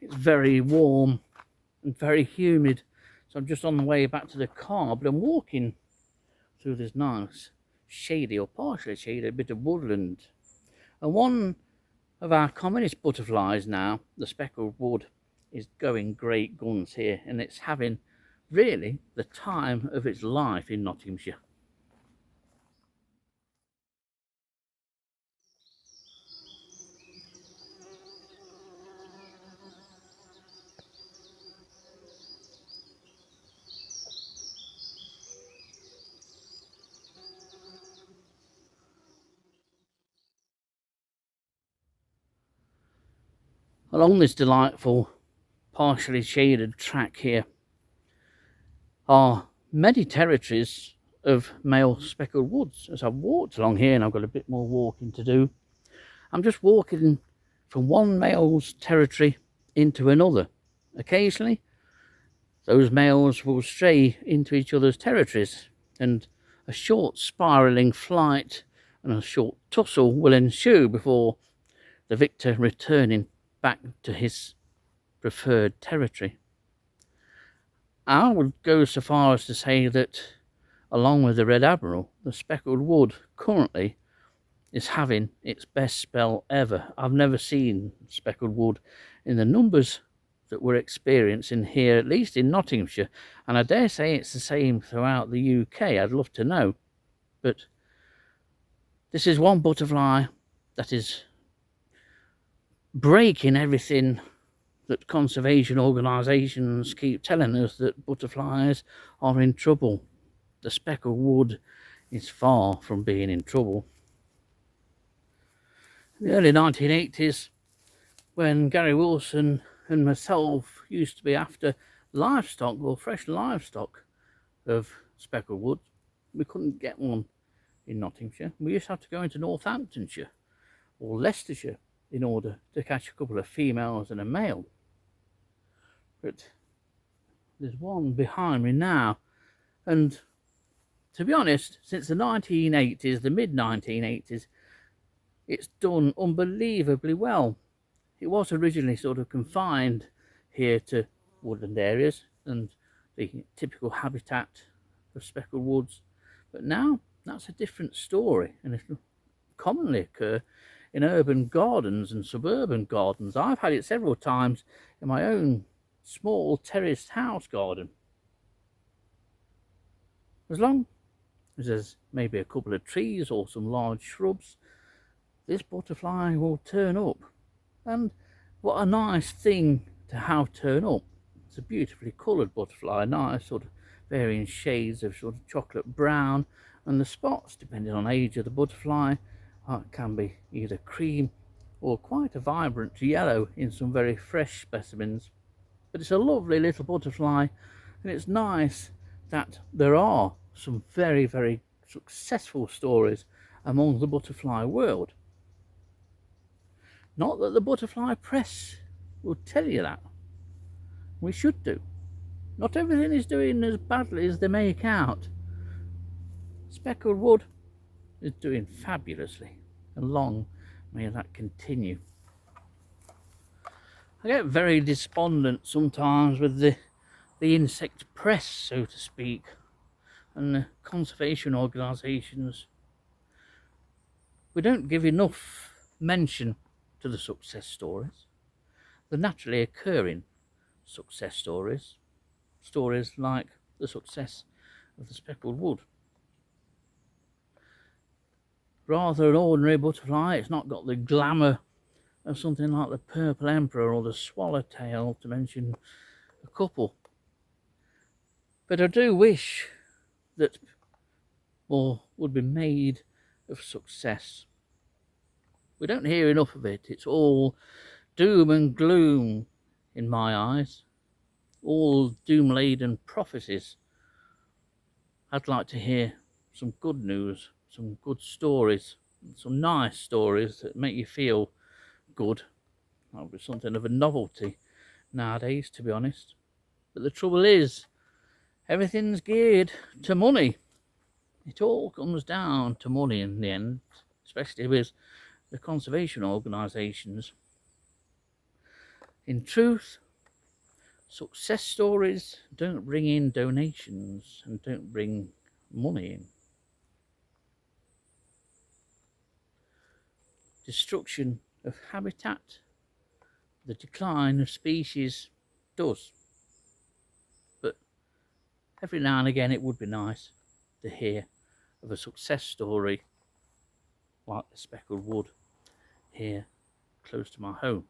It's very warm and very humid. So I'm just on the way back to the car, but I'm walking through this nice shady or partially shady bit of woodland. And one of our commonest butterflies now, the speckled wood, is going great guns here, and it's having really the time of its life in Nottinghamshire. Along this delightful partially shaded track here are many territories of male speckled woods. As I've walked along here, and I've got a bit more walking to do, I'm just walking from one male's territory into another. Occasionally those males will stray into each other's territories, and a short spiralling flight and a short tussle will ensue before the victor returning back to his preferred territory. I would go so far as to say that, along with the Red Admiral, the speckled wood currently is having its best spell ever. I've never seen speckled wood in the numbers that we're experiencing here, at least in Nottinghamshire, and I dare say it's the same throughout the UK. I'd love to know, but this is one butterfly that is breaking everything that conservation organisations keep telling us, that butterflies are in trouble. The speckled wood is far from being in trouble. In the early 1980s, when Gary Wilson and myself used to be after livestock, or fresh livestock of speckled wood, we couldn't get one in Nottinghamshire. We used to have to go into Northamptonshire or Leicestershire in order to catch a couple of females and a male. But there's one behind me now, and to be honest, since the 1980s, the mid-1980s, it's done unbelievably well. It was originally sort of confined here to woodland areas and the typical habitat of speckled woods, but now that's a different story, and it'll commonly occur in urban gardens and suburban gardens. I've had it several times in my own small terraced house garden. As long as there's maybe a couple of trees or some large shrubs, this butterfly will turn up. And what a nice thing to have turn up. It's a beautifully coloured butterfly, nice sort of varying shades of sort of chocolate brown, and the spots, depending on age of the butterfly, can be either cream or quite a vibrant yellow in some very fresh specimens. But it's a lovely little butterfly, and it's nice that there are some very, very successful stories among the butterfly world. Not that the butterfly press will tell you that. We should do. Not everything is doing as badly as they make out. Speckled wood is doing fabulously, and long may that continue. I get very despondent sometimes with the insect press, so to speak, and the conservation organisations. We don't give enough mention to the success stories, the naturally occurring success stories, stories like the success of the speckled wood. Rather an ordinary butterfly, it's not got the glamour of something like the purple emperor or the swallowtail, to mention a couple. But I do wish that more would be made of success. We don't hear enough of it. It's all doom and gloom in my eyes, all doom-laden prophecies. I'd like to hear some good news, some good stories, some nice stories that make you feel good. That would be something of a novelty nowadays, to be honest. But the trouble is, everything's geared to money. It all comes down to money in the end, especially with the conservation organisations. In truth, success stories don't bring in donations and don't bring money in. Destruction of habitat, the decline of species does. But every now and again it would be nice to hear of a success story like the Speckled Wood here close to my home.